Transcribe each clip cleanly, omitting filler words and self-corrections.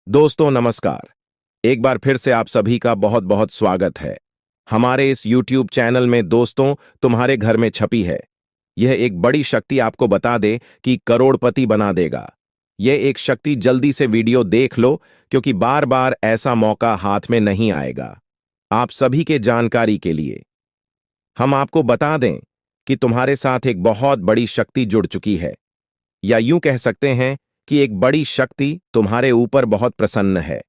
दोस्तों नमस्कार। एक बार फिर से आप सभी का बहुत बहुत स्वागत है हमारे इस YouTube चैनल में। दोस्तों, तुम्हारे घर में छपी है यह एक बड़ी शक्ति, आपको बता दे कि करोड़पति बना देगा। यह एक शक्ति, जल्दी से वीडियो देख लो क्योंकि बार बार ऐसा मौका हाथ में नहीं आएगा। आप सभी के जानकारी के लिए हम आपको बता दें कि तुम्हारे साथ एक बहुत बड़ी शक्ति जुड़ चुकी है, या यूं कह सकते हैं कि एक बड़ी शक्ति तुम्हारे ऊपर बहुत प्रसन्न है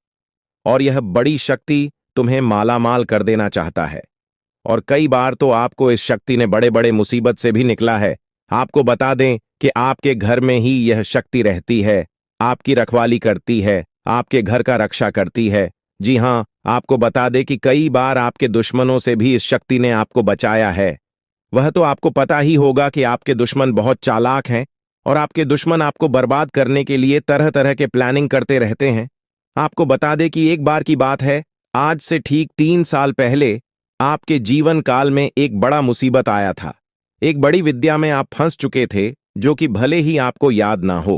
और यह बड़ी शक्ति तुम्हें मालामाल कर देना चाहता है। और कई बार तो आपको इस शक्ति ने बड़े बड़े मुसीबत से भी निकला है। आपको बता दें कि आपके घर में ही यह शक्ति रहती है, आपकी रखवाली करती है, आपके घर का रक्षा करती है। जी हां, आपको बता दें कि कई बार आपके दुश्मनों से भी इस शक्ति ने आपको बचाया है। वह तो आपको पता ही होगा कि आपके दुश्मन बहुत चालाक हैं और आपके दुश्मन आपको बर्बाद करने के लिए तरह तरह के प्लानिंग करते रहते हैं। आपको बता दें कि एक बार की बात है, आज से ठीक 3 साल पहले आपके जीवन काल में एक बड़ा मुसीबत आया था। एक बड़ी विद्या में आप फंस चुके थे, जो कि भले ही आपको याद ना हो,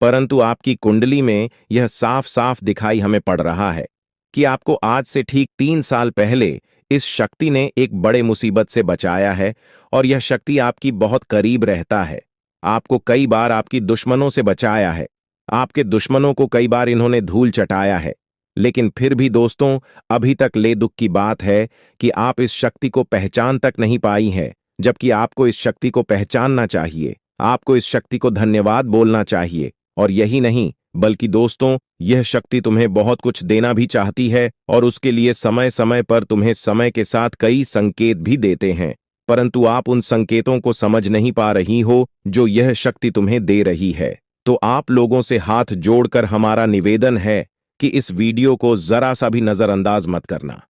परंतु आपकी कुंडली में यह साफ साफ दिखाई हमें पड़ रहा है कि आपको आज से ठीक 3 साल पहले इस शक्ति ने एक बड़े मुसीबत से बचाया है। और यह शक्ति आपकी बहुत करीब रहता है, आपको कई बार आपकी दुश्मनों से बचाया है, आपके दुश्मनों को कई बार इन्होंने धूल चटाया है। लेकिन फिर भी दोस्तों, अभी तक ले दुख की बात है कि आप इस शक्ति को पहचान तक नहीं पाई हैं, जबकि आपको इस शक्ति को पहचानना चाहिए। आपको इस शक्ति को धन्यवाद बोलना चाहिए। और यही नहीं, बल्कि दोस्तों, यह शक्ति तुम्हें बहुत कुछ देना भी चाहती है और उसके लिए समय समय पर तुम्हें समय के साथ कई संकेत भी देते हैं, परंतु आप उन संकेतों को समझ नहीं पा रही हो जो यह शक्ति तुम्हें दे रही है। तो आप लोगों से हाथ जोड़कर हमारा निवेदन है कि इस वीडियो को जरा सा भी नजरअंदाज मत करना,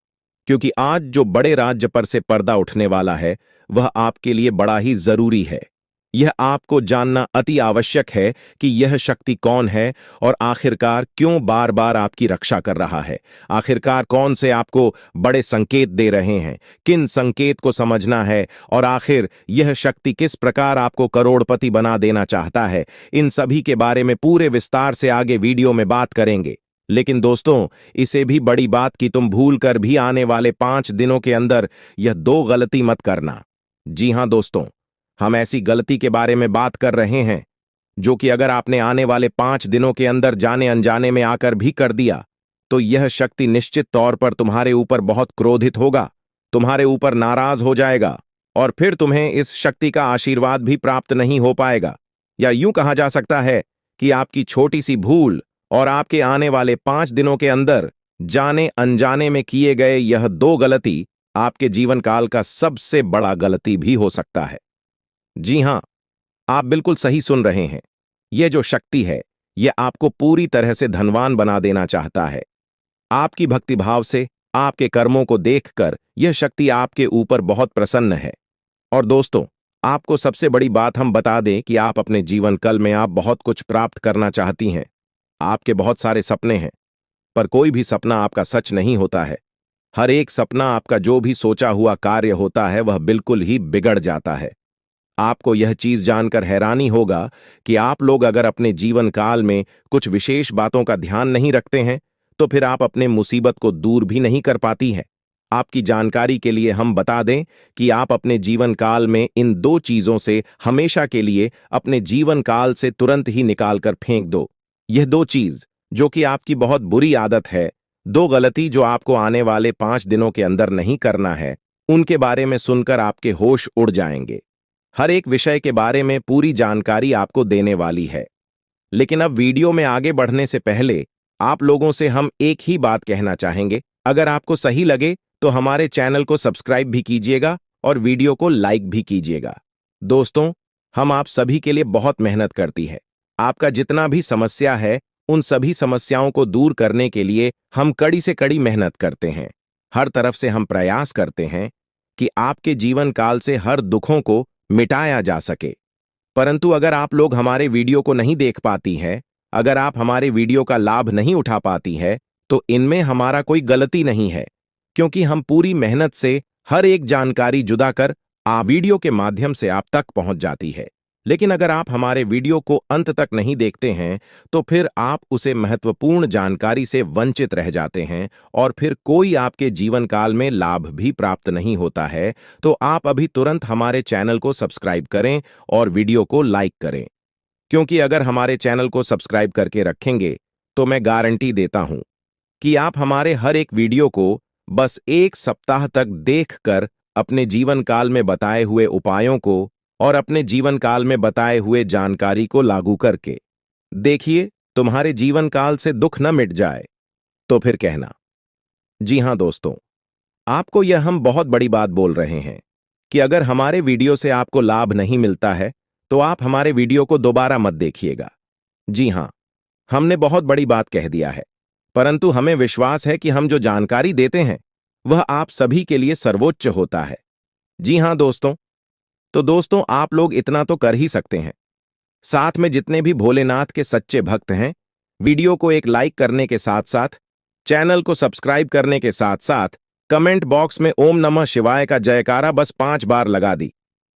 क्योंकि आज जो बड़े राज्य पर से पर्दा उठने वाला है वह आपके लिए बड़ा ही जरूरी है। यह आपको जानना अति आवश्यक है कि यह शक्ति कौन है और आखिरकार क्यों बार बार आपकी रक्षा कर रहा है। आखिरकार कौन से आपको बड़े संकेत दे रहे हैं, किन संकेत को समझना है, और आखिर यह शक्ति किस प्रकार आपको करोड़पति बना देना चाहता है। इन सभी के बारे में पूरे विस्तार से आगे वीडियो में बात करेंगे। लेकिन दोस्तों, इसे भी बड़ी बात कि तुम भूल कर भी आने वाले 5 दिनों के अंदर यह 2 गलती मत करना। जी हां दोस्तों, हम ऐसी गलती के बारे में बात कर रहे हैं जो कि अगर आपने आने वाले 5 दिनों के अंदर जाने अनजाने में आकर भी कर दिया तो यह शक्ति निश्चित तौर पर तुम्हारे ऊपर बहुत क्रोधित होगा, तुम्हारे ऊपर नाराज हो जाएगा और फिर तुम्हें इस शक्ति का आशीर्वाद भी प्राप्त नहीं हो पाएगा। या यूं कहा जा सकता है कि आपकी छोटी सी भूल और आपके आने वाले 5 दिनों के अंदर जाने अनजाने में किए गए यह 2 गलती आपके जीवन काल का सबसे बड़ा गलती भी हो सकता है। जी हां, आप बिल्कुल सही सुन रहे हैं। यह जो शक्ति है, यह आपको पूरी तरह से धनवान बना देना चाहता है। आपकी भक्तिभाव से, आपके कर्मों को देखकर यह शक्ति आपके ऊपर बहुत प्रसन्न है। और दोस्तों, आपको सबसे बड़ी बात हम बता दें कि आप अपने जीवन काल में आप बहुत कुछ प्राप्त करना चाहती हैं। आपके बहुत सारे सपने हैं, पर कोई भी सपना आपका सच नहीं होता है। हर एक सपना, आपका जो भी सोचा हुआ कार्य होता है, वह बिल्कुल ही बिगड़ जाता है। आपको यह चीज जानकर हैरानी होगा कि आप लोग अगर अपने जीवन काल में कुछ विशेष बातों का ध्यान नहीं रखते हैं तो फिर आप अपने मुसीबत को दूर भी नहीं कर पाती हैं। आपकी जानकारी के लिए हम बता दें कि आप अपने जीवन काल में इन 2 चीजों से हमेशा के लिए अपने जीवन काल से तुरंत ही निकाल कर फेंक दो। यह 2 चीज जो कि आपकी बहुत बुरी आदत है, 2 गलती जो आपको आने वाले 5 दिनों के अंदर नहीं करना है, उनके बारे में सुनकर आपके होश उड़ जाएंगे। हर एक विषय के बारे में पूरी जानकारी आपको देने वाली है। लेकिन अब वीडियो में आगे बढ़ने से पहले आप लोगों से हम एक ही बात कहना चाहेंगे। अगर आपको सही लगे तो हमारे चैनल को सब्सक्राइब भी कीजिएगा और वीडियो को लाइक भी कीजिएगा। दोस्तों, हम आप सभी के लिए बहुत मेहनत करती है। आपका जितना भी समस्या है, उन सभी समस्याओं को दूर करने के लिए हम कड़ी से कड़ी मेहनत करते हैं। हर तरफ से हम प्रयास करते हैं कि आपके जीवन काल से हर दुखों को मिटाया जा सके। परंतु अगर आप लोग हमारे वीडियो को नहीं देख पाती हैं, अगर आप हमारे वीडियो का लाभ नहीं उठा पाती है, तो इनमें हमारा कोई गलती नहीं है, क्योंकि हम पूरी मेहनत से हर एक जानकारी जुदा कर वीडियो के माध्यम से आप तक पहुंच जाती है। लेकिन अगर आप हमारे वीडियो को अंत तक नहीं देखते हैं तो फिर आप उसे महत्वपूर्ण जानकारी से वंचित रह जाते हैं और फिर कोई आपके जीवन काल में लाभ भी प्राप्त नहीं होता है। तो आप अभी तुरंत हमारे चैनल को सब्सक्राइब करें और वीडियो को लाइक करें, क्योंकि अगर हमारे चैनल को सब्सक्राइब करके रखेंगे तो मैं गारंटी देता हूं कि आप हमारे हर एक वीडियो को बस 1 सप्ताह तक देखकर अपने जीवन काल में बताए हुए उपायों को और अपने जीवन काल में बताए हुए जानकारी को लागू करके देखिए, तुम्हारे जीवन काल से दुख न मिट जाए तो फिर कहना। जी हां दोस्तों, आपको यह हम बहुत बड़ी बात बोल रहे हैं कि अगर हमारे वीडियो से आपको लाभ नहीं मिलता है तो आप हमारे वीडियो को दोबारा मत देखिएगा। जी हां, हमने बहुत बड़ी बात कह दिया है, परंतु हमें विश्वास है कि हम जो जानकारी देते हैं वह आप सभी के लिए सर्वोच्च होता है। जी हां दोस्तों, तो दोस्तों आप लोग इतना तो कर ही सकते हैं। साथ में जितने भी भोलेनाथ के सच्चे भक्त हैं, वीडियो को एक लाइक करने के साथ साथ, चैनल को सब्सक्राइब करने के साथ साथ कमेंट बॉक्स में ओम नमः शिवाय का जयकारा बस 5 बार लगा दी।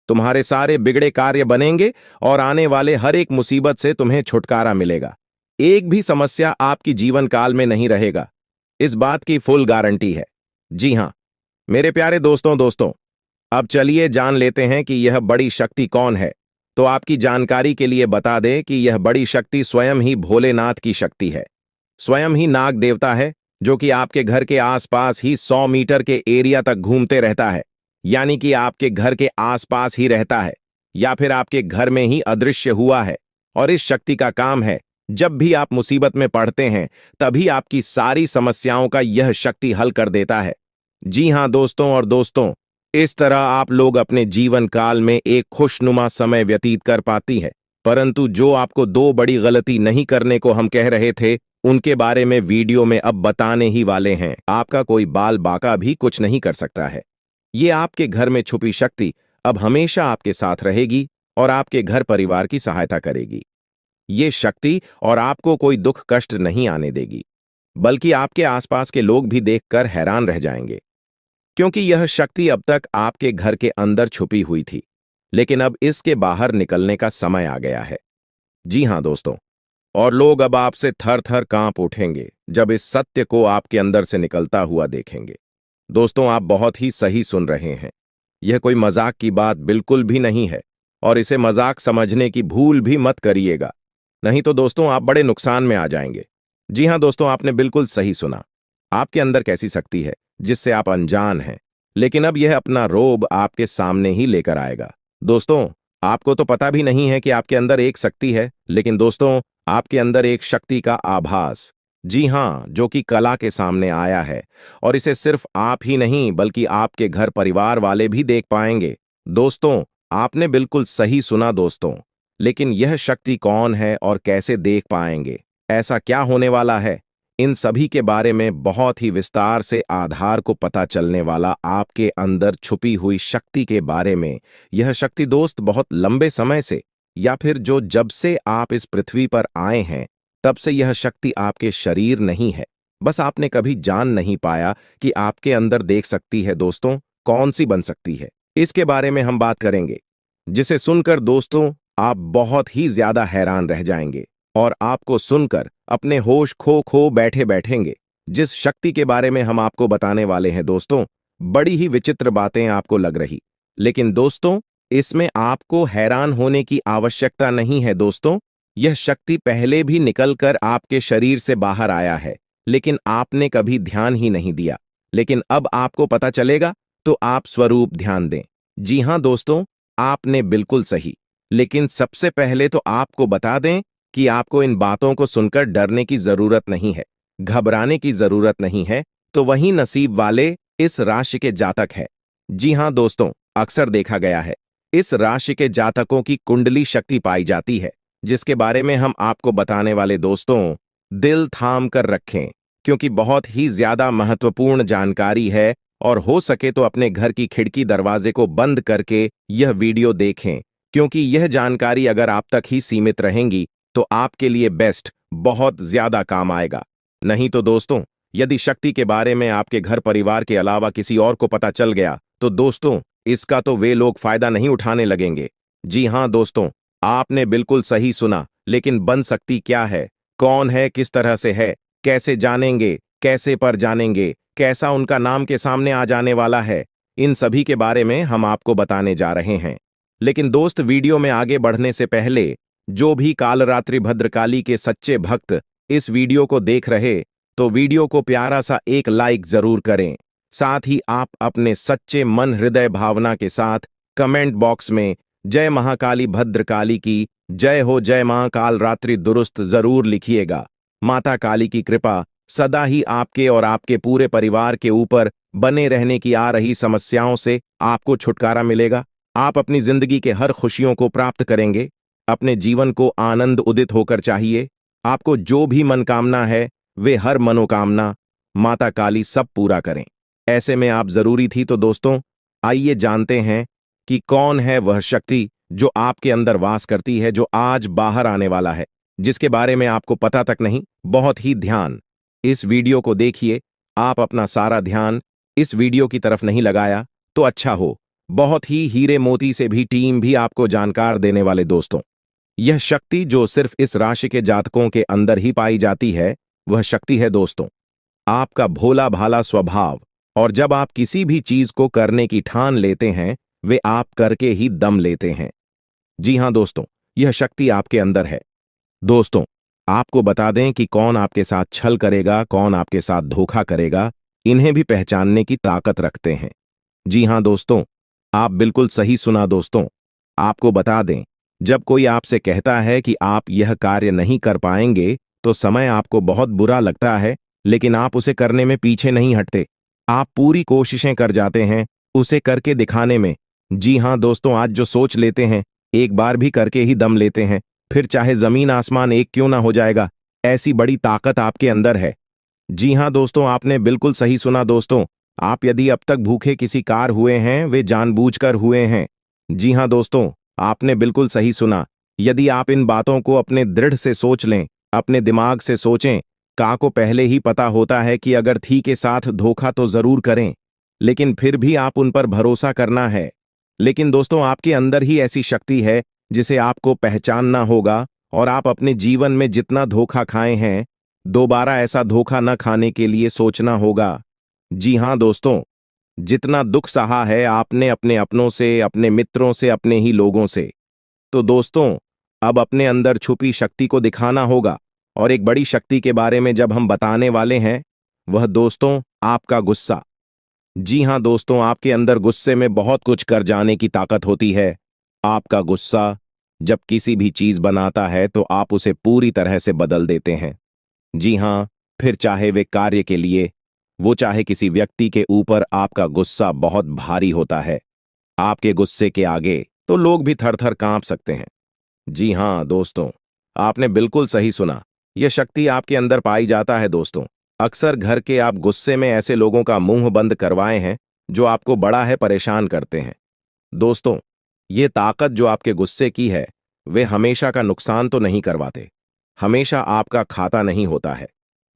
तुम्हारे सारे बिगड़े कार्य बनेंगे और आने वाले हर एक मुसीबत से तुम्हें छुटकारा मिलेगा। एक भी समस्या आपकी जीवन काल में नहीं रहेगा, इस बात की फुल गारंटी है। जी हां मेरे प्यारे दोस्तों, अब चलिए जान लेते हैं कि यह बड़ी शक्ति कौन है। तो आपकी जानकारी के लिए बता दें कि यह बड़ी शक्ति स्वयं ही भोलेनाथ की शक्ति है। स्वयं ही नाग देवता है, जो कि आपके घर के आसपास ही 100 मीटर के एरिया तक घूमते रहता है, यानी कि आपके घर के आसपास ही रहता है या फिर आपके घर में ही अदृश्य हुआ है। और इस शक्ति का काम है, जब भी आप मुसीबत में पड़ते हैं तभी आपकी सारी समस्याओं का यह शक्ति हल कर देता है। जी हां दोस्तों, इस तरह आप लोग अपने जीवन काल में एक खुशनुमा समय व्यतीत कर पाती है। परंतु जो आपको 2 बड़ी गलती नहीं करने को हम कह रहे थे, उनके बारे में वीडियो में अब बताने ही वाले हैं। आपका कोई बाल बाका भी कुछ नहीं कर सकता है। ये आपके घर में छुपी शक्ति अब हमेशा आपके साथ रहेगी और आपके घर परिवार की सहायता करेगी। ये शक्ति और आपको कोई दुख कष्ट नहीं आने देगी, बल्कि आपके आसपास के लोग भी देखकर हैरान रह जाएंगे, क्योंकि यह शक्ति अब तक आपके घर के अंदर छुपी हुई थी, लेकिन अब इसके बाहर निकलने का समय आ गया है। जी हां दोस्तों, और लोग अब आपसे थर थर कांप उठेंगे जब इस सत्य को आपके अंदर से निकलता हुआ देखेंगे। दोस्तों आप बहुत ही सही सुन रहे हैं, यह कोई मजाक की बात बिल्कुल भी नहीं है और इसे मजाक समझने की भूल भी मत करिएगा, नहीं तो दोस्तों आप बड़े नुकसान में आ जाएंगे। जी हां दोस्तों, आपने बिल्कुल सही सुना। आपके अंदर कैसी शक्ति है जिससे आप अनजान हैं, लेकिन अब यह अपना रोब आपके सामने ही लेकर आएगा। दोस्तों आपको तो पता भी नहीं है कि आपके अंदर एक शक्ति है, लेकिन दोस्तों आपके अंदर एक शक्ति का आभास, जी हां, जो कि कला के सामने आया है और इसे सिर्फ आप ही नहीं बल्कि आपके घर परिवार वाले भी देख पाएंगे। दोस्तों आपने बिल्कुल सही सुना दोस्तों, लेकिन यह शक्ति कौन है और कैसे देख पाएंगे, ऐसा क्या होने वाला है, इन सभी के बारे में बहुत ही विस्तार से आधार को पता चलने वाला आपके अंदर छुपी हुई शक्ति के बारे में। यह शक्ति दोस्त बहुत लंबे समय से या फिर जो जब से आप इस पृथ्वी पर आए हैं तब से यह शक्ति आपके शरीर नहीं है, बस आपने कभी जान नहीं पाया कि आपके अंदर देख सकती है। दोस्तों कौन सी बन सकती है, इसके बारे में हम बात करेंगे, जिसे सुनकर दोस्तों आप बहुत ही ज्यादा हैरान रह जाएंगे और आपको सुनकर अपने होश खो बैठे बैठेंगे। जिस शक्ति के बारे में हम आपको बताने वाले हैं दोस्तों, बड़ी ही विचित्र बातें आपको लग रही, लेकिन दोस्तों इसमें आपको हैरान होने की आवश्यकता नहीं है। दोस्तों यह शक्ति पहले भी निकलकर आपके शरीर से बाहर आया है, लेकिन आपने कभी ध्यान ही नहीं दिया, लेकिन अब आपको पता चलेगा तो आप स्वरूप ध्यान दें। जी हां दोस्तों, आपने बिल्कुल सही, लेकिन सबसे पहले तो आपको बता दें कि आपको इन बातों को सुनकर डरने की जरूरत नहीं है, घबराने की जरूरत नहीं है। तो वही नसीब वाले इस राशि के जातक है। जी हां दोस्तों, अक्सर देखा गया है इस राशि के जातकों की कुंडली शक्ति पाई जाती है, जिसके बारे में हम आपको बताने वाले दोस्तों दिल थाम कर रखें, क्योंकि बहुत ही ज्यादा महत्वपूर्ण जानकारी है और हो सके तो अपने घर की खिड़की दरवाजे को बंद करके यह वीडियो देखें, क्योंकि यह जानकारी अगर आप तक ही सीमित रहेंगी तो आपके लिए बेस्ट बहुत ज्यादा काम आएगा। नहीं तो दोस्तों यदि शक्ति के बारे में आपके घर परिवार के अलावा किसी और को पता चल गया तो दोस्तों इसका तो वे लोग फायदा नहीं उठाने लगेंगे। जी हां दोस्तों, आपने बिल्कुल सही सुना, लेकिन बन सकती क्या है, कौन है, किस तरह से है, कैसे जानेंगे, कैसे पर जानेंगे, कैसा उनका नाम के सामने आ जाने वाला है, इन सभी के बारे में हम आपको बताने जा रहे हैं। लेकिन दोस्त, वीडियो में आगे बढ़ने से पहले जो भी कालरात्रि भद्रकाली के सच्चे भक्त इस वीडियो को देख रहे, तो वीडियो को प्यारा सा एक लाइक जरूर करें। साथ ही आप अपने सच्चे मन हृदय भावना के साथ कमेंट बॉक्स में जय महाकाली भद्रकाली की जय हो, जय मां कालरात्रि दुरुस्त जरूर लिखिएगा। माता काली की कृपा सदा ही आपके और आपके पूरे परिवार के ऊपर बने रहने की आ रही समस्याओं से आपको छुटकारा मिलेगा। आप अपनी जिंदगी के हर खुशियों को प्राप्त करेंगे। अपने जीवन को आनंद उदित होकर चाहिए। आपको जो भी मनोकामना है, वे हर मनोकामना माता काली सब पूरा करें। ऐसे में आप जरूरी थी। तो दोस्तों, आइए जानते हैं कि कौन है वह शक्ति जो आपके अंदर वास करती है, जो आज बाहर आने वाला है, जिसके बारे में आपको पता तक नहीं। बहुत ही ध्यान इस वीडियो को देखिए। आप अपना सारा ध्यान इस वीडियो की तरफ नहीं लगाया तो अच्छा हो। बहुत ही हीरे मोती से भी टीम भी आपको जानकार देने वाले दोस्तों, यह शक्ति जो सिर्फ इस राशि के जातकों के अंदर ही पाई जाती है, वह शक्ति है दोस्तों आपका भोला भाला स्वभाव। और जब आप किसी भी चीज को करने की ठान लेते हैं, वे आप करके ही दम लेते हैं। जी हां दोस्तों, यह शक्ति आपके अंदर है। दोस्तों, आपको बता दें कि कौन आपके साथ छल करेगा, कौन आपके साथ धोखा करेगा, इन्हें भी पहचानने की ताकत रखते हैं। जी हां दोस्तों, आप बिल्कुल सही सुना दोस्तों। आपको बता दें, जब कोई आपसे कहता है कि आप यह कार्य नहीं कर पाएंगे, तो समय आपको बहुत बुरा लगता है, लेकिन आप उसे करने में पीछे नहीं हटते। आप पूरी कोशिशें कर जाते हैं उसे करके दिखाने में। जी हां दोस्तों, आज जो सोच लेते हैं, एक बार भी करके ही दम लेते हैं, फिर चाहे जमीन आसमान एक क्यों ना हो जाएगा। ऐसी बड़ी ताकत आपके अंदर है। जी हां दोस्तों, आपने बिल्कुल सही सुना दोस्तों। आप यदि अब तक भूखे किसी कार हुए हैं, वे जानबूझकर हुए हैं। जी हां दोस्तों, आपने बिल्कुल सही सुना। यदि आप इन बातों को अपने दृढ़ से सोच लें, अपने दिमाग से सोचें, का को पहले ही पता होता है कि अगर थी के साथ धोखा तो जरूर करें, लेकिन फिर भी आप उन पर भरोसा करना है। लेकिन दोस्तों, आपके अंदर ही ऐसी शक्ति है जिसे आपको पहचानना होगा, और आप अपने जीवन में जितना धोखा खाए हैं, दोबारा ऐसा धोखा न खाने के लिए सोचना होगा। जी हां दोस्तों, जितना दुख सहा है आपने अपने अपनों से, अपने मित्रों से, अपने ही लोगों से, तो दोस्तों अब अपने अंदर छुपी शक्ति को दिखाना होगा। और एक बड़ी शक्ति के बारे में जब हम बताने वाले हैं, वह दोस्तों आपका गुस्सा। जी हां दोस्तों, आपके अंदर गुस्से में बहुत कुछ कर जाने की ताकत होती है। आपका गुस्सा जब किसी भी चीज बनाता है तो आप उसे पूरी तरह से बदल देते हैं। जी हां, फिर चाहे वे कार्य के लिए, वो चाहे किसी व्यक्ति के ऊपर, आपका गुस्सा बहुत भारी होता है। आपके गुस्से के आगे तो लोग भी थर थर कांप सकते हैं। जी हां दोस्तों, आपने बिल्कुल सही सुना। यह शक्ति आपके अंदर पाई जाता है दोस्तों। अक्सर घर के आप गुस्से में ऐसे लोगों का मुंह बंद करवाए हैं जो आपको बड़ा है परेशान करते हैं। दोस्तों, ये ताकत जो आपके गुस्से की है, वे हमेशा का नुकसान तो नहीं करवाते, हमेशा आपका खाता नहीं होता है।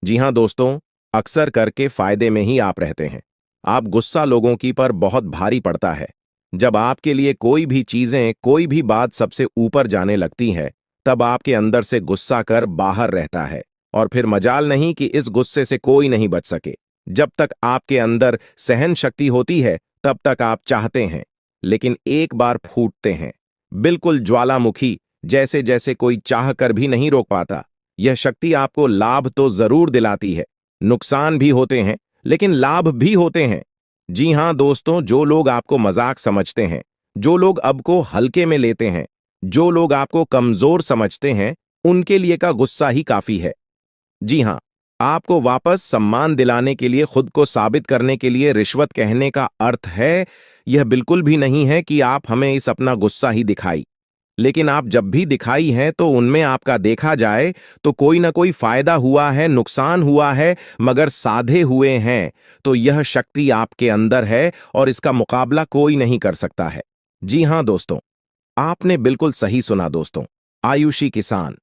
जी हां दोस्तों, अक्सर करके फायदे में ही आप रहते हैं। आप गुस्सा लोगों की पर बहुत भारी पड़ता है। जब आपके लिए कोई भी चीजें, कोई भी बात सबसे ऊपर जाने लगती है, तब आपके अंदर से गुस्सा कर बाहर रहता है, और फिर मजाल नहीं कि इस गुस्से से कोई नहीं बच सके। जब तक आपके अंदर सहन शक्ति होती है, तब तक आप चाहते हैं, लेकिन एक बार फूटते हैं, बिल्कुल ज्वालामुखी जैसे जैसे कोई चाह कर भी नहीं रोक पाता। यह शक्ति आपको लाभ तो जरूर दिलाती है, नुकसान भी होते हैं, लेकिन लाभ भी होते हैं। जी हां दोस्तों, जो लोग आपको मजाक समझते हैं, जो लोग अब को हल्के में लेते हैं, जो लोग आपको कमजोर समझते हैं, उनके लिए का गुस्सा ही काफी है। जी हां, आपको वापस सम्मान दिलाने के लिए, खुद को साबित करने के लिए रिश्वत कहने का अर्थ है, यह बिल्कुल भी नहीं है कि आप हमें इस अपना गुस्सा ही दिखाई। लेकिन आप जब भी दिखाई हैं तो उनमें आपका देखा जाए तो कोई ना कोई फायदा हुआ है, नुकसान हुआ है, मगर साधे हुए हैं। तो यह शक्ति आपके अंदर है और इसका मुकाबला कोई नहीं कर सकता है। जी हां दोस्तों, आपने बिल्कुल सही सुना दोस्तों। आयुषी किसान,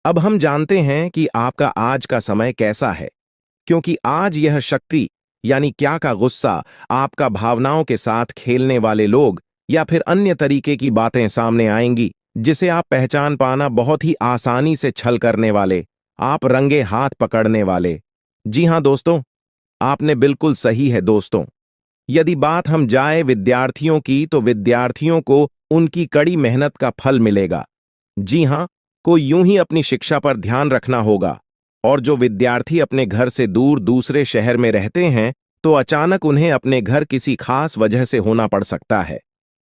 अब हम जानते हैं कि आपका आज का समय कैसा है, क्योंकि आज यह शक्ति यानी क्या का गुस्सा, आपका भावनाओं के साथ खेलने वाले लोग या फिर अन्य तरीके की बातें सामने आएंगी जिसे आप पहचान पाना बहुत ही आसानी से छल करने वाले, आप रंगे हाथ पकड़ने वाले। जी हां दोस्तों, आपने बिल्कुल सही है दोस्तों। यदि बात हम जाए विद्यार्थियों की, तो विद्यार्थियों को उनकी कड़ी मेहनत का फल मिलेगा। जी हां, को यूं ही अपनी शिक्षा पर ध्यान रखना होगा। और जो विद्यार्थी अपने घर से दूर दूसरे शहर में रहते हैं, तो अचानक उन्हें अपने घर किसी खास वजह से होना पड़ सकता है।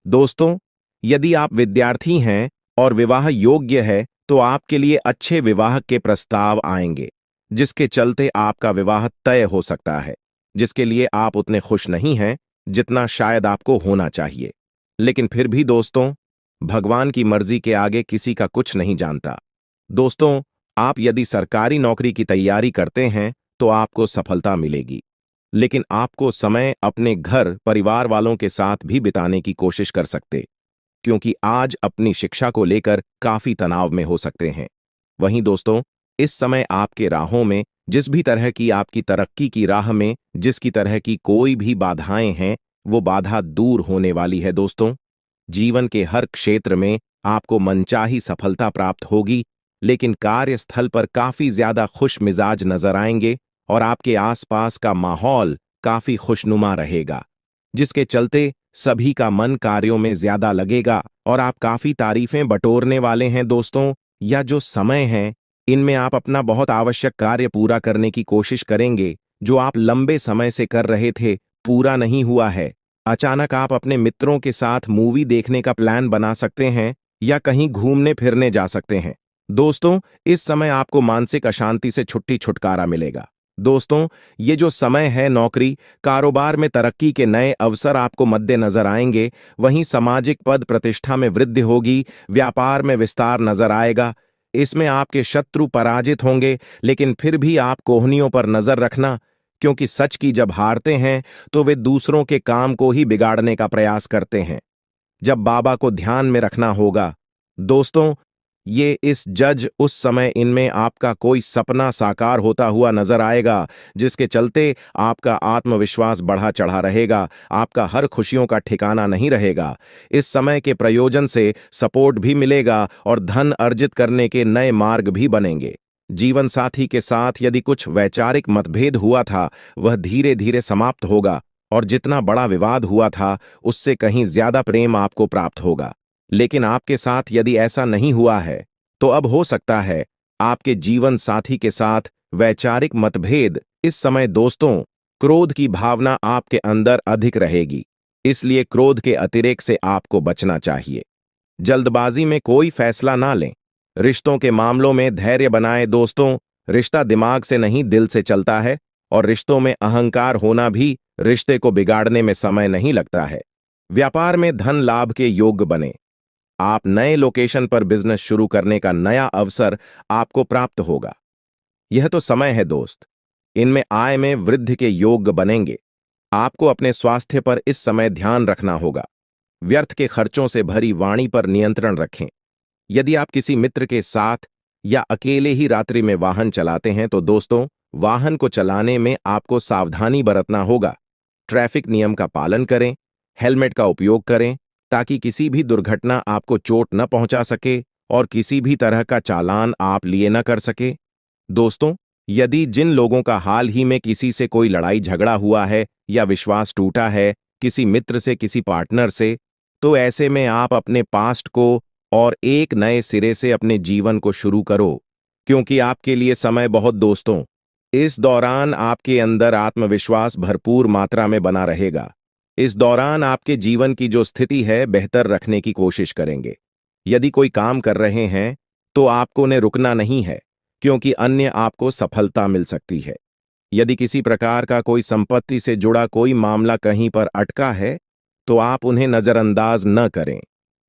दोस्तों, यदि आप विद्यार्थी हैं और विवाह योग्य है, तो आपके लिए अच्छे विवाह के प्रस्ताव आएंगे, जिसके चलते आपका विवाह तय हो सकता है, जिसके लिए आप उतने खुश नहीं हैं जितना शायद आपको होना चाहिए। लेकिन फिर भी दोस्तों, भगवान की मर्जी के आगे किसी का कुछ नहीं जानता। दोस्तों, आप यदि सरकारी नौकरी की तैयारी करते हैं, तो आपको सफलता मिलेगी। लेकिन आपको समय अपने घर परिवार वालों के साथ भी बिताने की कोशिश कर सकते, क्योंकि आज अपनी शिक्षा को लेकर काफी तनाव में हो सकते हैं। वहीं दोस्तों, इस समय आपके राहों में जिस भी तरह की आपकी तरक्की की राह में जिसकी तरह की कोई भी बाधाएं हैं, वो बाधा दूर होने वाली है दोस्तों। जीवन के हर क्षेत्र में आपको मनचाही सफलता प्राप्त होगी, लेकिन कार्यस्थल पर काफी ज्यादा खुश मिजाज नजर आएंगे और आपके आसपास का माहौल काफी खुशनुमा रहेगा, जिसके चलते सभी का मन कार्यों में ज्यादा लगेगा और आप काफी तारीफें बटोरने वाले हैं दोस्तों। या जो समय है, इनमें आप अपना बहुत आवश्यक कार्य पूरा करने की कोशिश करेंगे, जो आप लंबे समय से कर रहे थे, पूरा नहीं हुआ है। अचानक आप अपने मित्रों के साथ मूवी देखने का प्लान बना सकते हैं या कहीं घूमने फिरने जा सकते हैं। दोस्तों, इस समय आपको मानसिक अशांति से छुटकारा मिलेगा। दोस्तों, ये जो समय है, नौकरी कारोबार में तरक्की के नए अवसर आपको मद्देनजर आएंगे, वहीं सामाजिक पद प्रतिष्ठा में वृद्धि होगी, व्यापार में विस्तार नजर आएगा। इसमें आपके शत्रु पराजित होंगे, लेकिन फिर भी आप कोहनियों पर नजर रखना, क्योंकि सच की जब हारते हैं, तो वे दूसरों के काम को ही बिगाड़ने का प्रयास करते हैं। जब बाबा को ध्यान में रखना होगा। दोस्तों, ये इस जज उस समय इनमें आपका कोई सपना साकार होता हुआ नजर आएगा, जिसके चलते आपका आत्मविश्वास बढ़ा चढ़ा रहेगा, आपका हर खुशियों का ठिकाना नहीं रहेगा। इस समय के प्रयोजन से सपोर्ट भी मिलेगा और धन अर्जित करने के नए मार्ग भी बनेंगे। जीवन साथी के साथ यदि कुछ वैचारिक मतभेद हुआ था, वह धीरे धीरे समाप्त होगा और जितना बड़ा विवाद हुआ था, उससे कहीं ज्यादा प्रेम आपको प्राप्त होगा। लेकिन आपके साथ यदि ऐसा नहीं हुआ है, तो अब हो सकता है आपके जीवन साथी के साथ वैचारिक मतभेद। इस समय दोस्तों, क्रोध की भावना आपके अंदर अधिक रहेगी, इसलिए क्रोध के अतिरेक से आपको बचना चाहिए। जल्दबाजी में कोई फैसला ना लें। रिश्तों के मामलों में धैर्य बनाएं दोस्तों। रिश्ता दिमाग से नहीं, दिल से चलता है, और रिश्तों में अहंकार होना भी रिश्ते को बिगाड़ने में समय नहीं लगता है। व्यापार में धन लाभ के योग्य बने। आप नए लोकेशन पर बिजनेस शुरू करने का नया अवसर आपको प्राप्त होगा। यह तो समय है दोस्त, इनमें आय में वृद्धि के योग्य बनेंगे। आपको अपने स्वास्थ्य पर इस समय ध्यान रखना होगा। व्यर्थ के खर्चों से भरी वाणी पर नियंत्रण रखें। यदि आप किसी मित्र के साथ या अकेले ही रात्रि में वाहन चलाते हैं, तो दोस्तों, वाहन को चलाने में आपको सावधानी बरतना होगा। ट्रैफिक नियम का पालन करें, हेलमेट का उपयोग करें, ताकि किसी भी दुर्घटना आपको चोट न पहुंचा सके और किसी भी तरह का चालान आप लिए न कर सके। दोस्तों, यदि जिन लोगों का हाल ही में किसी से कोई लड़ाई झगड़ा हुआ है या विश्वास टूटा है, किसी मित्र से, किसी पार्टनर से, तो ऐसे में आप अपने पास्ट को और एक नए सिरे से अपने जीवन को शुरू करो, क्योंकि आपके लिए समय बहुत दोस्तों। इस दौरान आपके अंदर आत्मविश्वास भरपूर मात्रा में बना रहेगा। इस दौरान आपके जीवन की जो स्थिति है, बेहतर रखने की कोशिश करेंगे। यदि कोई काम कर रहे हैं, तो आपको उन्हें रुकना नहीं है, क्योंकि अन्य आपको सफलता मिल सकती है। यदि किसी प्रकार का कोई संपत्ति से जुड़ा कोई मामला कहीं पर अटका है, तो आप उन्हें नजरअंदाज न करें।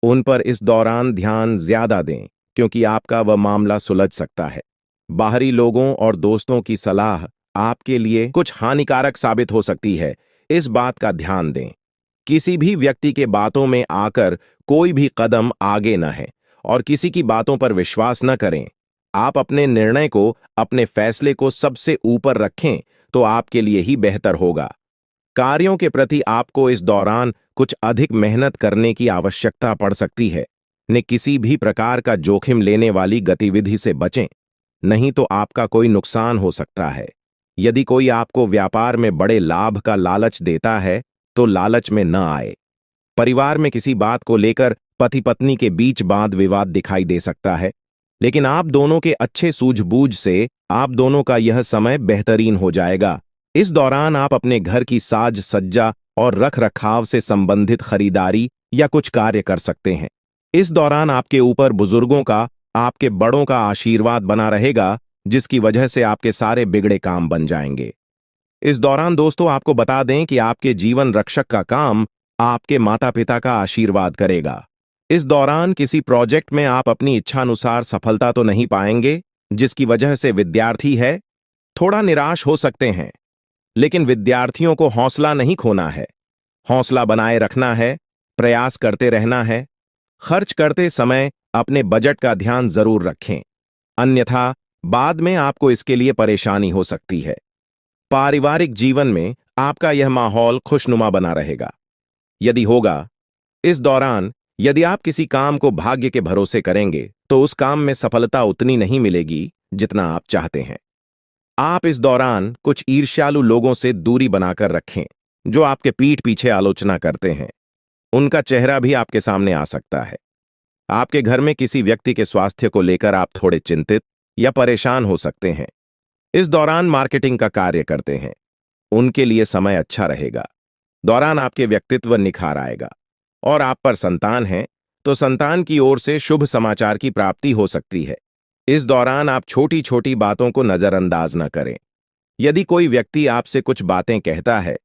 उन पर इस दौरान ध्यान ज्यादा दें, क्योंकि आपका वह मामला सुलझ सकता है। बाहरी लोगों और दोस्तों की सलाह आपके लिए कुछ हानिकारक साबित हो सकती है, इस बात का ध्यान दें। किसी भी व्यक्ति के बातों में आकर कोई भी कदम आगे न है और किसी की बातों पर विश्वास न करें। आप अपने निर्णय को, अपने फैसले को सबसे ऊपर रखें, तो आपके लिए ही बेहतर होगा। कार्यों के प्रति आपको इस दौरान कुछ अधिक मेहनत करने की आवश्यकता पड़ सकती है। ने किसी भी प्रकार का जोखिम लेने वाली गतिविधि से बचें, नहीं तो आपका कोई नुकसान हो सकता है। यदि कोई आपको व्यापार में बड़े लाभ का लालच देता है, तो लालच में न आए। परिवार में किसी बात को लेकर पति पत्नी के बीच वाद विवाद दिखाई दे सकता है, लेकिन आप दोनों के अच्छे सूझबूझ से आप दोनों का यह समय बेहतरीन हो जाएगा। इस दौरान आप अपने घर की साज सज्जा और रख रखाव से संबंधित खरीदारी या कुछ कार्य कर सकते हैं। इस दौरान आपके ऊपर बुजुर्गों का, आपके बड़ों का आशीर्वाद बना रहेगा, जिसकी वजह से आपके सारे बिगड़े काम बन जाएंगे। इस दौरान दोस्तों आपको बता दें कि आपके जीवन रक्षक का काम आपके माता पिता का आशीर्वाद करेगा। इस दौरान किसी प्रोजेक्ट में आप अपनी इच्छानुसार सफलता तो नहीं पाएंगे, जिसकी वजह से विद्यार्थी है थोड़ा निराश हो सकते हैं। लेकिन विद्यार्थियों को हौसला नहीं खोना है, हौसला बनाए रखना है, प्रयास करते रहना है। खर्च करते समय अपने बजट का ध्यान जरूर रखें, अन्यथा बाद में आपको इसके लिए परेशानी हो सकती है। पारिवारिक जीवन में आपका यह माहौल खुशनुमा बना रहेगा। यदि होगा, इस दौरान यदि आप किसी काम को भाग्य के भरोसे करेंगे, तो उस काम में सफलता उतनी नहीं मिलेगी जितना आप चाहते हैं। आप इस दौरान कुछ ईर्ष्यालु लोगों से दूरी बनाकर रखें, जो आपके पीठ पीछे आलोचना करते हैं। उनका चेहरा भी आपके सामने आ सकता है। आपके घर में किसी व्यक्ति के स्वास्थ्य को लेकर आप थोड़े चिंतित या परेशान हो सकते हैं। इस दौरान मार्केटिंग का कार्य करते हैं, उनके लिए समय अच्छा रहेगा। दौरान आपके व्यक्तित्व निखार आएगा। और आप पर संतान है, तो संतान की ओर से शुभ समाचार की प्राप्ति हो सकती है। इस दौरान आप छोटी छोटी बातों को नजरअंदाज न करें। यदि कोई व्यक्ति आपसे कुछ बातें कहता है,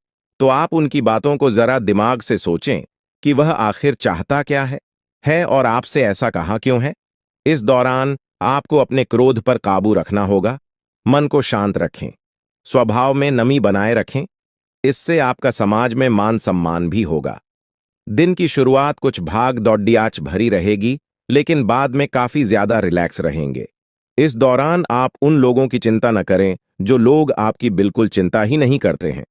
तो आप उनकी बातों को जरा दिमाग से सोचें कि वह आखिर चाहता क्या है और आपसे ऐसा कहा क्यों है। इस दौरान आपको अपने क्रोध पर काबू रखना होगा। मन को शांत रखें, स्वभाव में नमी बनाए रखें, इससे आपका समाज में मान सम्मान भी होगा। दिन की शुरुआत कुछ भाग दौड़ियाच भरी रहेगी, लेकिन बाद में काफी ज्यादा रिलैक्स रहेंगे। इस दौरान आप उन लोगों की चिंता न करें जो लोग आपकी बिल्कुल चिंता ही नहीं करते हैं।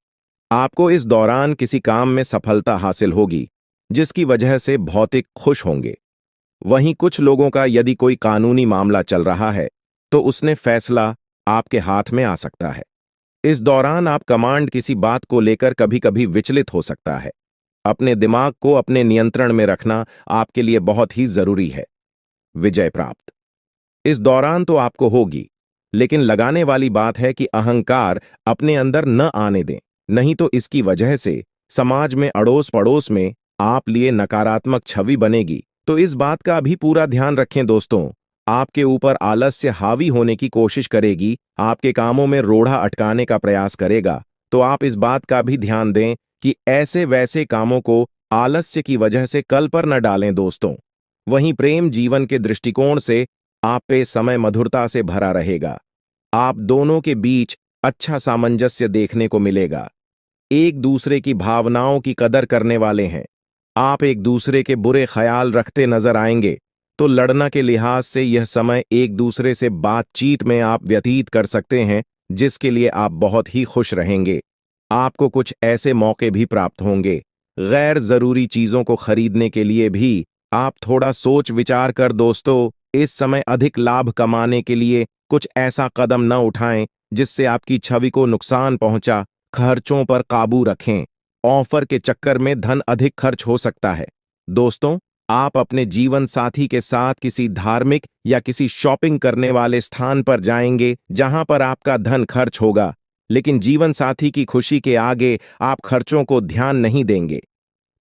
आपको इस दौरान किसी काम में सफलता हासिल होगी, जिसकी वजह से भौतिक खुश होंगे। वहीं कुछ लोगों का यदि कोई कानूनी मामला चल रहा है, तो उसने फैसला आपके हाथ में आ सकता है। इस दौरान आप कमांड किसी बात को लेकर कभी कभी विचलित हो सकता है। अपने दिमाग को अपने नियंत्रण में रखना आपके लिए बहुत ही जरूरी है। विजय प्राप्त इस दौरान तो आपको होगी, लेकिन लगाने वाली बात है कि अहंकार अपने अंदर न आने दें, नहीं तो इसकी वजह से समाज में अड़ोस पड़ोस में आप लिए नकारात्मक छवि बनेगी। तो इस बात का भी पूरा ध्यान रखें दोस्तों। आपके ऊपर आलस्य हावी होने की कोशिश करेगी, आपके कामों में रोड़ा अटकाने का प्रयास करेगा। तो आप इस बात का भी ध्यान दें कि ऐसे वैसे कामों को आलस्य की वजह से कल पर न डालें दोस्तों। वहीं प्रेम जीवन के दृष्टिकोण से आप पे समय मधुरता से भरा रहेगा। आप दोनों के बीच अच्छा सामंजस्य देखने को मिलेगा। एक दूसरे की भावनाओं की कदर करने वाले हैं। आप एक दूसरे के बुरे ख्याल रखते नजर आएंगे, तो लड़ना के लिहाज से यह समय एक दूसरे से बातचीत में आप व्यतीत कर सकते हैं, जिसके लिए आप बहुत ही खुश रहेंगे। आपको कुछ ऐसे मौके भी प्राप्त होंगे। गैर जरूरी चीजों को खरीदने के लिए भी आप थोड़ा सोच विचार कर दोस्तों इस समय अधिक लाभ कमाने के लिए कुछ ऐसा कदम न उठाएं जिससे आपकी छवि को नुकसान पहुंचा। खर्चों पर काबू रखें। ऑफर के चक्कर में धन अधिक खर्च हो सकता है। दोस्तों, आप अपने जीवन साथी के साथ किसी धार्मिक या किसी शॉपिंग करने वाले स्थान पर जाएंगे जहां पर आपका धन खर्च होगा, लेकिन जीवन साथी की खुशी के आगे आप खर्चों को ध्यान नहीं देंगे।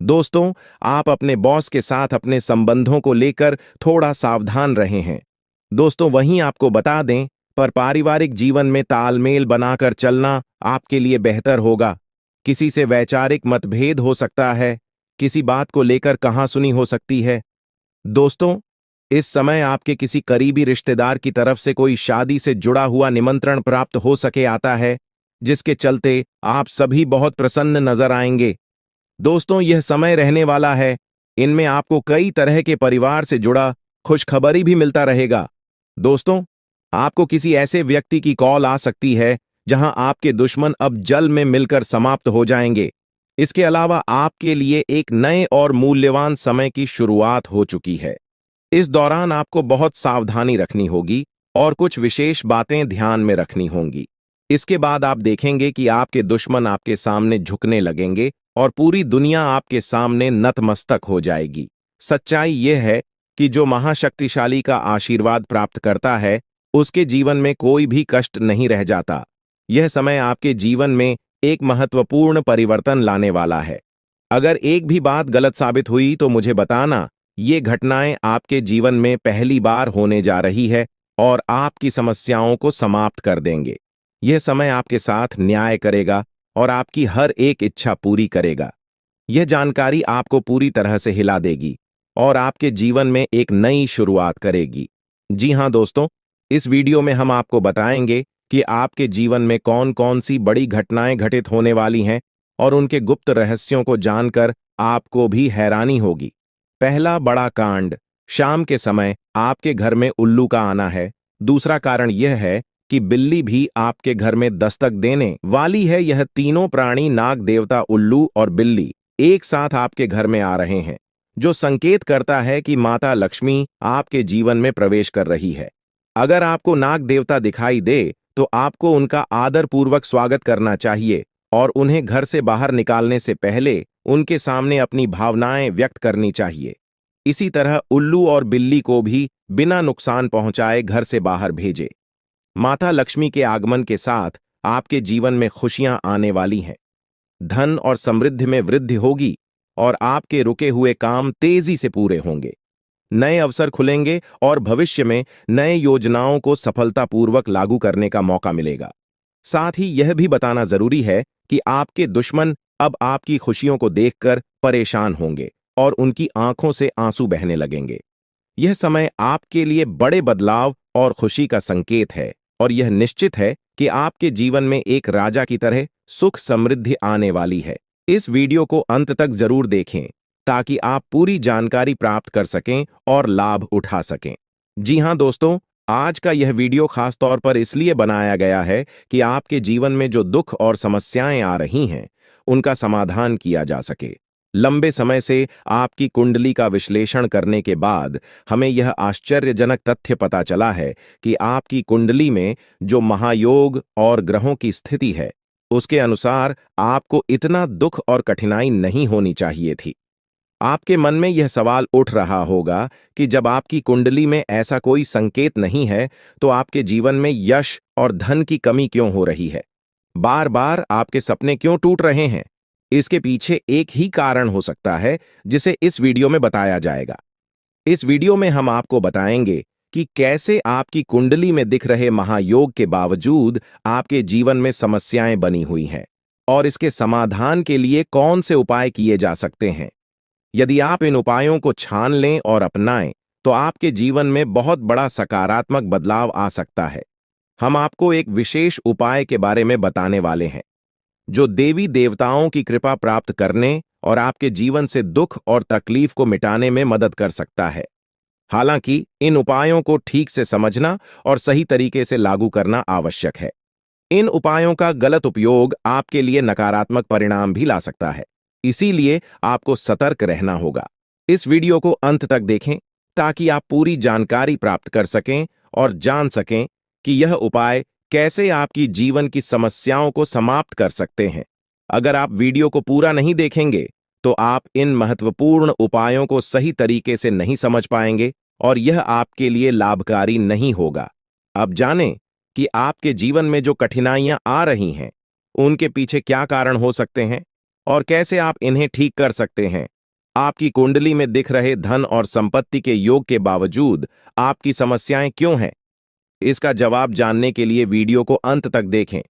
दोस्तों, आप अपने बॉस के साथ अपने संबंधों को लेकर थोड़ा सावधान रहे हैं। दोस्तों, वहीं आपको बता दें, पर पारिवारिक जीवन में तालमेल बनाकर चलना आपके लिए बेहतर होगा। किसी से वैचारिक मतभेद हो सकता है, किसी बात को लेकर कहासुनी हो सकती है। दोस्तों, इस समय आपके किसी करीबी रिश्तेदार की तरफ से कोई शादी से जुड़ा हुआ निमंत्रण प्राप्त हो सके आता है, जिसके चलते आप सभी बहुत प्रसन्न नजर आएंगे। दोस्तों, यह समय रहने वाला है। इनमें आपको कई तरह के परिवार से जुड़ा खुशखबरी भी मिलता रहेगा। दोस्तों, आपको किसी ऐसे व्यक्ति की कॉल आ सकती है जहां आपके दुश्मन अब जल में मिलकर समाप्त हो जाएंगे। इसके अलावा आपके लिए एक नए और मूल्यवान समय की शुरुआत हो चुकी है। इस दौरान आपको बहुत सावधानी रखनी होगी और कुछ विशेष बातें ध्यान में रखनी होंगी। इसके बाद आप देखेंगे कि आपके दुश्मन आपके सामने झुकने लगेंगे और पूरी दुनिया आपके सामने नतमस्तक हो जाएगी। सच्चाई यह है कि जो महाशक्तिशाली का आशीर्वाद प्राप्त करता है, उसके जीवन में कोई भी कष्ट नहीं रह जाता। यह समय आपके जीवन में एक महत्वपूर्ण परिवर्तन लाने वाला है। अगर एक भी बात गलत साबित हुई तो मुझे बताना। ये घटनाएं आपके जीवन में पहली बार होने जा रही है और आपकी समस्याओं को समाप्त कर देंगे। यह समय आपके साथ न्याय करेगा और आपकी हर एक इच्छा पूरी करेगा। यह जानकारी आपको पूरी तरह से हिला देगी और आपके जीवन में एक नई शुरुआत करेगी। जी हाँ दोस्तों, इस वीडियो में हम आपको बताएंगे कि आपके जीवन में कौन कौन सी बड़ी घटनाएं घटित होने वाली हैं और उनके गुप्त रहस्यों को जानकर आपको भी हैरानी होगी। पहला बड़ा कांड, शाम के समय आपके घर में उल्लू का आना है। दूसरा कारण यह है कि बिल्ली भी आपके घर में दस्तक देने वाली है। यह तीनों प्राणी, नाग देवता, उल्लू और बिल्ली, एक साथ आपके घर में आ रहे हैं, जो संकेत करता है कि माता लक्ष्मी आपके जीवन में प्रवेश कर रही है। अगर आपको नाग देवता दिखाई दे तो आपको उनका आदरपूर्वक स्वागत करना चाहिए और उन्हें घर से बाहर निकालने से पहले उनके सामने अपनी भावनाएं व्यक्त करनी चाहिए। इसी तरह उल्लू और बिल्ली को भी बिना नुकसान पहुंचाए घर से बाहर भेजे। माता लक्ष्मी के आगमन के साथ आपके जीवन में खुशियां आने वाली हैं। धन और समृद्धि में वृद्धि होगी और आपके रुके हुए काम तेजी से पूरे होंगे। नए अवसर खुलेंगे और भविष्य में नए योजनाओं को सफलतापूर्वक लागू करने का मौका मिलेगा। साथ ही यह भी बताना जरूरी है कि आपके दुश्मन अब आपकी खुशियों को देखकर परेशान होंगे और उनकी आंखों से आंसू बहने लगेंगे। यह समय आपके लिए बड़े बदलाव और खुशी का संकेत है और यह निश्चित है कि आपके जीवन में एक राजा की तरह सुख समृद्धि आने वाली है। इस वीडियो को अंत तक जरूर देखें ताकि आप पूरी जानकारी प्राप्त कर सकें और लाभ उठा सकें। जी हां दोस्तों, आज का यह वीडियो खास तौर पर इसलिए बनाया गया है कि आपके जीवन में जो दुख और समस्याएं आ रही हैं, उनका समाधान किया जा सके। लंबे समय से आपकी कुंडली का विश्लेषण करने के बाद हमें यह आश्चर्यजनक तथ्य पता चला है कि आपकी कुंडली में जो महायोग और ग्रहों की स्थिति है, उसके अनुसार आपको इतना दुख और कठिनाई नहीं होनी चाहिए थी। आपके मन में यह सवाल उठ रहा होगा कि जब आपकी कुंडली में ऐसा कोई संकेत नहीं है, तो आपके जीवन में यश और धन की कमी क्यों हो रही है? बार बार आपके सपने क्यों टूट रहे हैं? इसके पीछे एक ही कारण हो सकता है, जिसे इस वीडियो में बताया जाएगा। इस वीडियो में हम आपको बताएंगे कि कैसे आपकी कुंडली में दिख रहे महायोग के बावजूद आपके जीवन में समस्याएं बनी हुई हैं और इसके समाधान के लिए कौन से उपाय किए जा सकते हैं। यदि आप इन उपायों को छान लें और अपनाएं, तो आपके जीवन में बहुत बड़ा सकारात्मक बदलाव आ सकता है। हम आपको एक विशेष उपाय के बारे में बताने वाले हैं, जो देवी देवताओं की कृपा प्राप्त करने और आपके जीवन से दुख और तकलीफ को मिटाने में मदद कर सकता है। हालांकि इन उपायों को ठीक से समझना और सही तरीके से लागू करना आवश्यक है। इन उपायों का गलत उपयोग आपके लिए नकारात्मक परिणाम भी ला सकता है, इसीलिए आपको सतर्क रहना होगा। इस वीडियो को अंत तक देखें ताकि आप पूरी जानकारी प्राप्त कर सकें और जान सकें कि यह उपाय कैसे आपकी जीवन की समस्याओं को समाप्त कर सकते हैं। अगर आप वीडियो को पूरा नहीं देखेंगे तो आप इन महत्वपूर्ण उपायों को सही तरीके से नहीं समझ पाएंगे और यह आपके लिए लाभकारी नहीं होगा। अब जानें कि आपके जीवन में जो कठिनाइयां आ रही हैं, उनके पीछे क्या कारण हो सकते हैं और कैसे आप इन्हें ठीक कर सकते हैं। आपकी कुंडली में दिख रहे धन और संपत्ति के योग के बावजूद आपकी समस्याएं क्यों हैं? इसका जवाब जानने के लिए वीडियो को अंत तक देखें।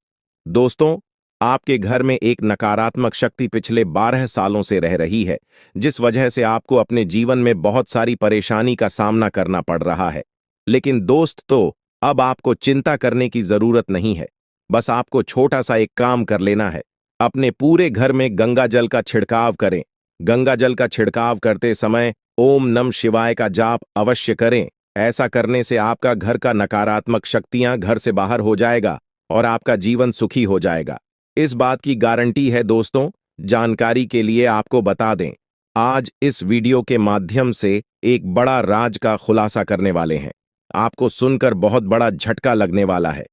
दोस्तों, आपके घर में एक नकारात्मक शक्ति पिछले 12 सालों से रह रही है, जिस वजह से आपको अपने जीवन में बहुत सारी परेशानी का सामना करना पड़ रहा है। लेकिन दोस्तों, अब आपको चिंता करने की जरूरत नहीं है। बस आपको छोटा सा एक काम कर लेना है। अपने पूरे घर में गंगा जल का छिड़काव करें। गंगा जल का छिड़काव करते समय ओम नमः शिवाय का जाप अवश्य करें। ऐसा करने से आपका घर का नकारात्मक शक्तियां घर से बाहर हो जाएगा और आपका जीवन सुखी हो जाएगा। इस बात की गारंटी है दोस्तों। जानकारी के लिए आपको बता दें, आज इस वीडियो के माध्यम से एक बड़ा राज का खुलासा करने वाले हैं। आपको सुनकर बहुत बड़ा झटका लगने वाला है।